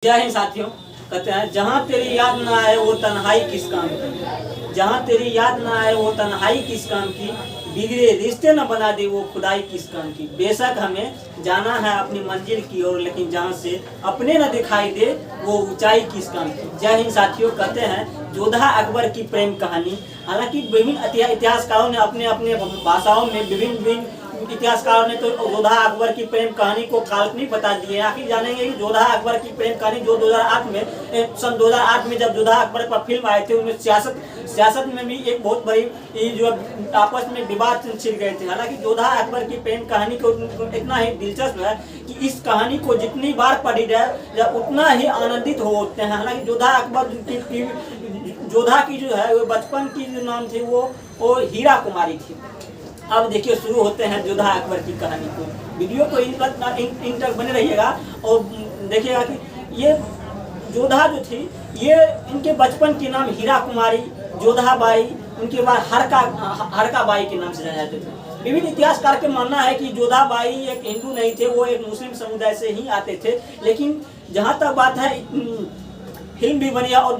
जय हिंद साथियों। कहते हैं जहाँ तेरी याद ना आए वो तन्हाई किस काम की, जहाँ तेरी याद ना आए वो तन्हाई किस काम की, बिगड़े रिश्ते न बना दे वो खुदाई किस काम की। बेशक हमें जाना है अपनी मंजिल की ओर, लेकिन जहाँ से अपने न दिखाई दे वो ऊंचाई किस काम की। जय हिंद साथियों। कहते हैं जोधा अकबर की प्रेम कहानी। हालांकि विभिन्न इतिहासकारों ने अपने अपने भाषाओं में विभिन्न इतिहासकारों ने तो जोधा अकबर की प्रेम कहानी को काल्पनिक बता दिए। आखिर जानेंगे कि जोधा अकबर की प्रेम कहानी जो 2008 में सन 2008 में जब जोधा अकबर पर फिल्म आए थे, उनमें सियासत में भी एक बहुत बड़ी जो आपस में विवाद छिड़ गए थे। हालांकि जोधा अकबर की प्रेम कहानी को इतना ही दिलचस्प है कि इस कहानी को जितनी बार पढ़ी जाए उतना ही आनंदित हो उठते हैं। हालांकि जोधा की जो है वो बचपन की जो नाम थी वो हीरा कुमारी थी। अब देखिए शुरू होते हैं जोधा अकबर की कहानी को। वीडियो को इन तक बने रहिएगा और देखिएगा कि ये जोधा जो थी ये इनके बचपन के नाम हीरा कुमारी, जोधा बाई, उनके बाद हरका बाई के नाम से जाने जाते थे। विभिन्न इतिहासकार के मानना है कि जोधा बाई एक हिंदू नहीं थे, वो एक मुस्लिम समुदाय से ही आते थे। लेकिन जहाँ तक बात है फिल्म भी बनी है और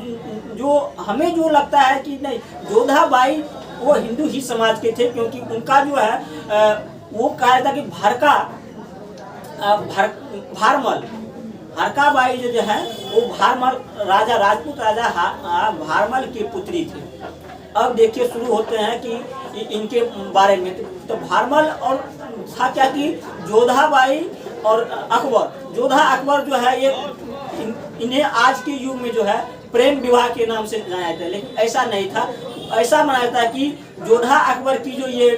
जो हमें जो लगता है कि नहीं, जोधा बाई वो हिंदू ही समाज के थे, क्योंकि उनका जो है वो कहा था कि भारमल हरका बाई जो है वो भारमल राजा, राजपूत राजा भारमल की पुत्री थी। अब देखिए शुरू होते हैं कि इनके बारे में। तो भारमल और था क्या कि जोधा बाई और अकबर, जोधा अकबर जो है ये इन्हें आज के युग में जो है प्रेम विवाह के नाम से जाना जाता है, लेकिन ऐसा नहीं था। ऐसा माना जाता है कि जोधा अकबर की जो ये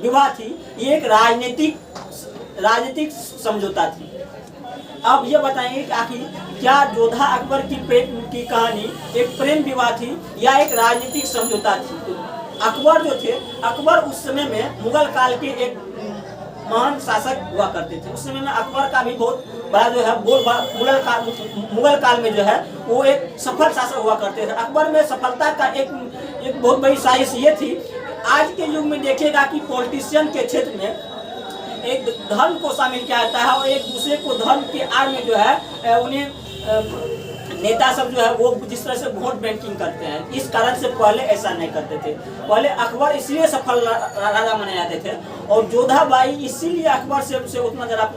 विवाह थी ये एक राजनीतिक समझौता थी। अब ये बताएंगे कि आखिर क्या जोधा अकबर की प्रेम की कहानी एक प्रेम विवाह थी या एक राजनीतिक समझौता थी। अकबर जो थे, अकबर उस समय में मुगल काल के एक महान शासक हुआ करते थे। उस समय में अकबर का भी बहुत बड़ा जो है मुगल काल में जो है वो एक सफल शासक हुआ करते थे। अकबर में सफलता का एक बहुत बड़ी साजिश ये थी। आज के युग में देखिएगा कि पॉलिटिशियन के क्षेत्र में एक धर्म को शामिल किया जाता है और एक दूसरे को धर्म के आड़ में जो है उन्हें नेता सब जो है वो जिस तरह से वोट बैंकिंग करते हैं। इस कारण से पहले ऐसा नहीं करते थे। पहले अकबर इसलिए सफल राजा माने जाते थे और जोधा बाई इसीलिए अकबर से उतना जरा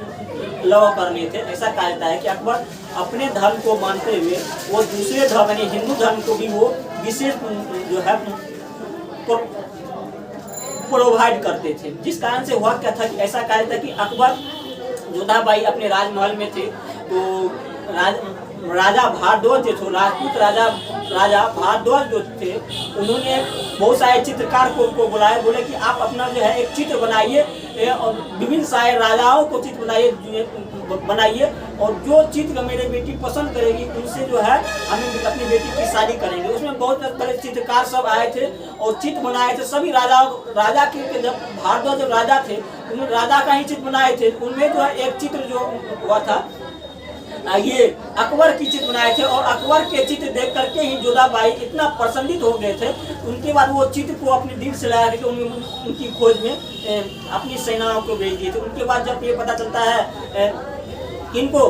लव कर लिए थे। ऐसा कहा जाता है कि अकबर अपने धर्म को मानते हुए वो दूसरे धर्म यानी हिंदू धर्म को भी वो विशेष जो है प्रोवाइड करते थे। जिस कारण से हुआ क्या था कि ऐसा कहा जाता है कि अकबर जोधा बाई अपने राजमहल में थे तो राजा भारद्वाज जो थे, राजपूत राजा भारद्वाज जो थे, उन्होंने बहुत सारे चित्रकार को बुलाए, बोले कि आप अपना जो है एक चित्र बनाइए और विभिन्न सारे राजाओं को चित्र बनाइए और जो चित्र मेरी बेटी पसंद करेगी उनसे जो है हम अपनी बेटी की शादी करेंगे। उसमें बहुत बड़े चित्रकार सब आए थे और चित्र बनाए थे। सभी राजा के जब भारद्वाज जब राजा थे उन्होंने राजा का ही चित्र बनाए थे। उनमें जो है एक चित्र जो हुआ था ये अकबर की चित्र बनाए थे और अकबर के चित्र देख करके ही जोधा बाई इतना प्रसन्नित हो गए थे। उनके बाद वो चित्र को अपने दिल से लगा करके उनकी खोज में अपनी सेनाओं को भेज दिए थे। उनके बाद जब ये पता चलता है इनको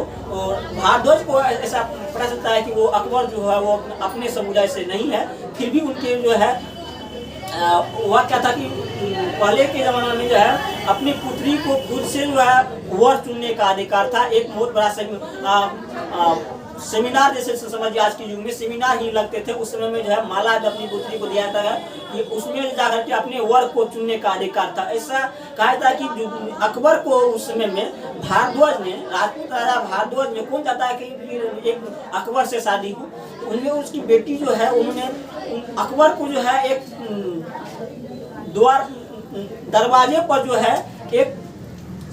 भारद्वाज को ऐसा पता चलता है कि वो अकबर जो है वो अपने समुदाय से नहीं है, फिर भी उनके जो है हुआ क्या था कि पहले के ज़माना में जो है अपनी पुत्री को खुद से जो है वर चुनने का अधिकार था। एक बहुत बड़ा सेमिनार जैसे समझिए आज के युग में सेमिनार ही लगते थे। उस समय में जो है माला अपनी पुत्री को दिया जाता है कि उसमें जाकर के अपने वर को चुनने का अधिकार था। ऐसा कहा था कि अकबर को उस समय में भारद्वाज ने, राजपूत राजा भारद्वाज ने, कौन चाहता है कि एक अकबर से शादी हो, उनमें उसकी बेटी जो है उन्होंने अकबर को जो है एक दरवाजे पर जो है एक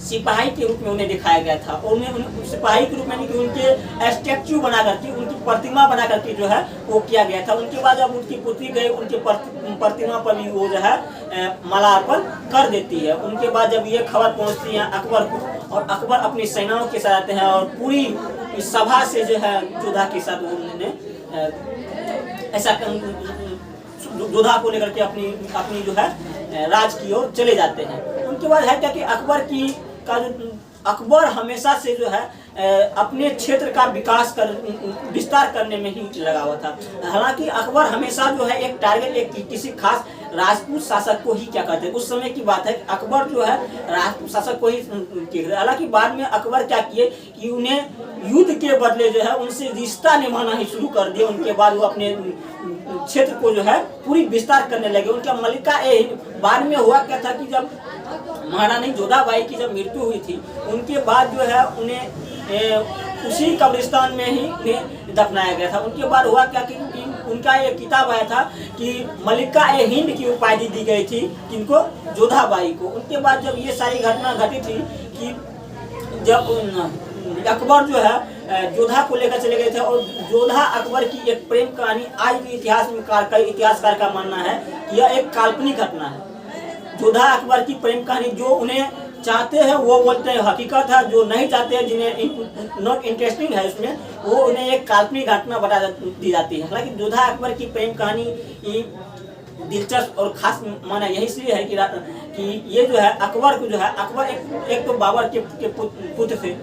सिपाही के रूप में उन्हें दिखाया गया था और उन्हें सिपाही के रूप में नहीं कि उनके स्टैच्यू बना करके, उनकी प्रतिमा बना करके जो है वो किया गया था। उनके बाद जब उनकी पुत्री गई उनकी प्रतिमा पर भी वो जो है मालार्पण कर देती है। उनके बाद जब ये खबर पहुंचती है अकबर को और अकबर अपनी सेनाओं के साथ आते हैं और पूरी इस सभा से जो है जोधा के साथ उन्होंने ऐसा जोधा को लेकर के अपनी जो है राज की ओर चले जाते हैं। उनके बाद है क्या कि अकबर का जो अकबर हमेशा से जो है अपने क्षेत्र का विस्तार करने में ही लगा हुआ था। हालांकि अकबर हमेशा जो है एक टारगेट, एक किसी खास राजपूत शासक को ही क्या करते हैं। उस समय की बात है, अकबर जो है राजपूत शासक को ही। हालांकि बाद में अकबर क्या किए कि उन्हें युद्ध के बदले जो है उनसे रिश्ता निभाना ही शुरू कर दिया। उनके बाद वो अपने क्षेत्र को जो है पूरी विस्तार करने लगे। उनका मलिका बाद में हुआ क्या था कि जब महारानी जोधाबाई की जब मृत्यु हुई थी, उनके बाद जो है उन्हें उसी कब्रिस्तान में ही दफनाया गया था। उनके बाद हुआ क्या कि उनका एक किताब आया था कि मलिका हिंद की उपाधि दी गई थी किनको, जोधाबाई को। उनके बाद जब ये सारी घटना घटी थी कि जब अकबर जो है जोधा को लेकर चले गए थे, और जोधा अकबर की एक प्रेम कहानी आज भी इतिहास में कई इतिहासकार का मानना है कि यह एक काल्पनिक घटना है। जोधा अकबर की प्रेम कहानी, जो उन्हें चाहते हैं वो बोलते हैं हकीकत है, जो नहीं चाहते हैं, जिन्हें नॉट इंटरेस्टिंग है उसमें, वो उन्हें एक काल्पनिक घटना बता दी जाती है। हालांकि जोधा अकबर की प्रेम कहानी दिलचस्प और खास माना यही इसलिए है कि ये जो है अकबर को जो है, अकबर एक तो बाबर के पुत्र थे।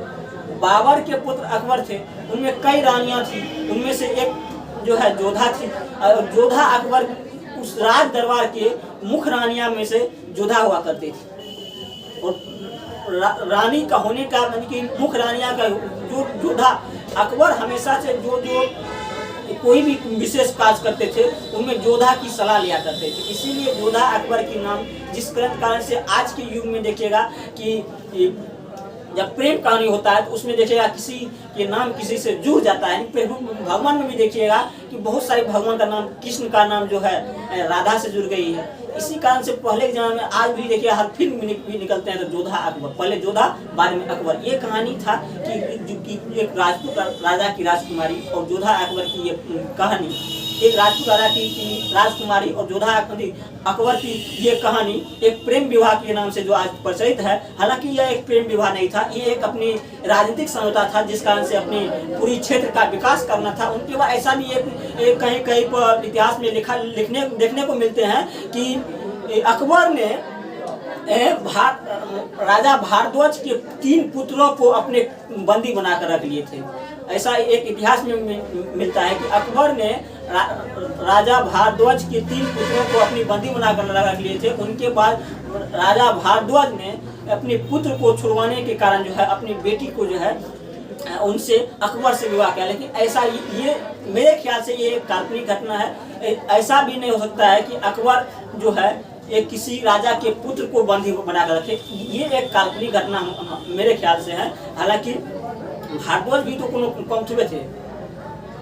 बाबर के पुत्र अकबर थे, उनमें कई रानियां थी, उनमें से एक जो है जोधा थी। और जोधा अकबर उस राज दरबार के मुख्य रानियां में से जोधा हुआ करती थी। और रानी का होने का यानी कि मुख्य रानियां का जो जोधा, अकबर हमेशा से जो कोई भी विशेष कार्य करते थे उनमें जोधा की सलाह लिया करते थे। इसीलिए जोधा अकबर की नाम, जिस कारण से आज के युग में देखिएगा कि जब प्रेम कहानी होता है तो उसमें देखिएगा किसी के नाम किसी से जुड़ जाता है। भगवान में भी देखिएगा कि बहुत सारे भगवान का नाम, कृष्ण का नाम जो है राधा से जुड़ गई है। इसी कारण से पहले के जमाने में, आज भी देखिए हर फिल्म में भी निकलते हैं तो जोधा अकबर, पहले जोधा बाद में अकबर। ये कहानी था कि एक राजपूत राजा की राजकुमारी और जोधा अकबर की ये कहानी, एक राजपूत राजा की राजकुमारी और जोधा अकबर की ये कहानी एक प्रेम विवाह के नाम से जो आज प्रचलित है। हालांकि यह एक प्रेम विवाह नहीं था, ये एक अपनी राजनीतिक समझौता था, जिस कारण से अपने पूरी क्षेत्र का विकास करना था। उनके बाद ऐसा भी एक कहीं कहीं पर इतिहास में देखने को मिलते हैं कि अकबर ने राजा भारद्वाज के 3 पुत्रों को अपने बंदी बनाकर रख लिए थे। ऐसा एक इतिहास में मिलता है कि अकबर ने राजा भारद्वाज के 3 पुत्रों को अपनी बंदी बनाकर रख लिए थे। उनके बाद राजा भारद्वाज ने अपने पुत्र को छुड़वाने के कारण जो है अपनी बेटी को जो है उनसे अकबर से विवाह किया। लेकिन ऐसा ये मेरे ख्याल से ये एक काल्पनिक घटना है। ऐसा भी नहीं हो सकता है कि अकबर जो है एक किसी राजा के पुत्र को बंदी बनाकर रखे। ये एक काल्पनिक घटना मेरे ख्याल से है। हालांकि भारद्वाज भी तो कम थोड़े थे।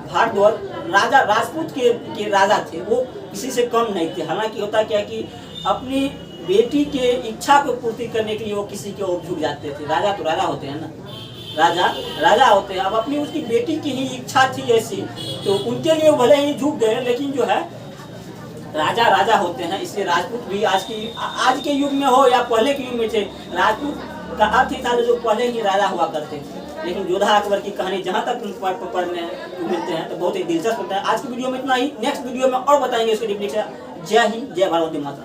भारद्वाज राजा राजपूत के राजा थे, वो किसी से कम नहीं थे। हालांकि होता क्या कि अपनी बेटी के इच्छा को पूर्ति करने के लिए वो किसी के ओर झुक जाते थे। राजा तो राजा होते हैं ना, राजा होते हैं। अब अपनी उसकी बेटी की ही इच्छा थी ऐसी, तो उनके लिए भले ही झुक गए, लेकिन जो है राजा होते हैं। इसलिए राजपूत भी आज के युग में हो या पहले के युग में थे, राजपूत का अर्थ ही था जो पहले ही राजा हुआ करते थे। लेकिन जोधा अकबर की कहानी जहाँ तक पढ़ने मिलते हैं तो बहुत ही दिलचस्प होता है। आज की वीडियो में इतना ही, नेक्स्ट वीडियो में और बताएंगे इसके डिफिनेशन। जय हिंद, जय भारत माता।